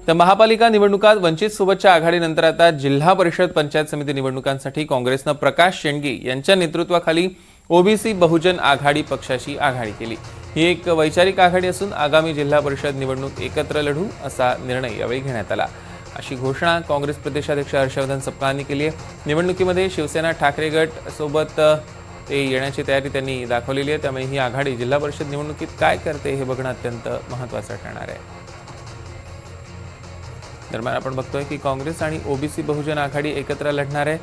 तर महापालिका निवडणुकात वंचित सोबतच्या आघाडीनंतर आता जिल्हा परिषद पंचायत समिती निवडणुकांसाठी काँग्रेसनं प्रकाश शेंडगे यांच्या नेतृत्वाखाली ओबीसी बहुजन आघाडी पक्षाशी आघाडी केली। ही एक वैचारिक आघाडी असून आगामी जिल्हा परिषद निवडणूक एकत्र लढू असा निर्णय यावेळी घेण्यात आला, अशी घोषणा काँग्रेस प्रदेशाध्यक्ष हर्षवर्धन सपकाळांनी केली आहे। निवडणुकीमध्ये शिवसेना ठाकरे गट सोबत ते येण्याची तयारी त्यांनी दाखवलेली आहे, त्यामुळे ही आघाडी जिल्हा परिषद निवडणुकीत काय करते हे बघणं अत्यंत महत्त्वाचं ठरणार आहे। दरम्यान आपण बघतोय की काँग्रेस आणि ओबीसी बहुजन आघाडी एकत्र लढणार आहे।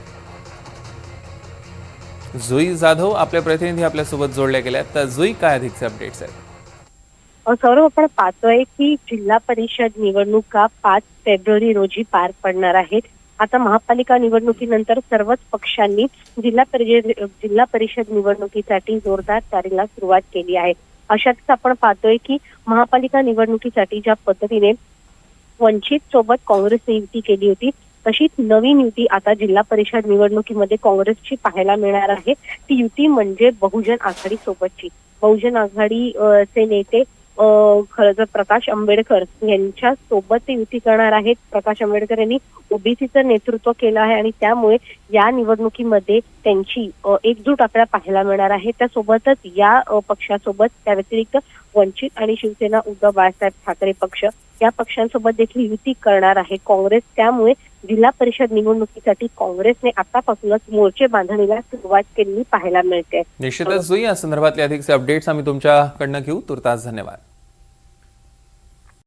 जुई जाधव आपले प्रतिनिधी आपल्यासोबत जोडल्या गेल्या, तर जुई काय अधिकचे अपडेट्स आहेत? सौरभ, आपण पाहतोय की जिल्हा परिषद निवडणुका 5 फेब्रुवारी रोजी पार पडणार आहेत। आता महापालिका निवडणुकीनंतर सर्वच पक्षांनी जिल्हा परिषद निवडणुकीसाठी जोरदार तयारीला सुरुवात केली आहे। अशातच आपण पाहतोय की महापालिका निवडणुकीसाठी ज्या पद्धतीने वंचित सोबत काँग्रेसने युती केली होती, तशीच नवीन युती आता जिल्हा परिषद निवडणुकीमध्ये काँग्रेसची पाहायला मिळणार आहे। ती युती म्हणजे बहुजन आघाडी सोबतची। बहुजन आघाडी चे नेते खरं तर प्रकाश आंबेडकर यांच्या सोबत ते युती करणार आहेत। प्रकाश आंबेडकर यांनी ओबीसीचं नेतृत्व केलं आहे आणि त्यामुळे या निवडणुकीमध्ये त्यांची एकजूट आपल्याला पाहायला मिळणार आहे। त्यासोबतच या पक्षासोबत त्या व्यतिरिक्त वंचित आणि शिवसेना उद्धव बाळासाहेब ठाकरे पक्ष या पक्षांसोबत देखील युती करणार आहे काँग्रेस। त्यामुळे जिल्हा परिषद निवडणुकीसाठी काँग्रेसने आतापासूनच मोर्चे बांधणीला सुरुवात केलेली पाहायला मिळते। निश्चितच जुई, या संदर्भातले अधिकचे अपडेट्स आम्ही तुमच्याकडनं घेऊ। तुर्तास धन्यवाद।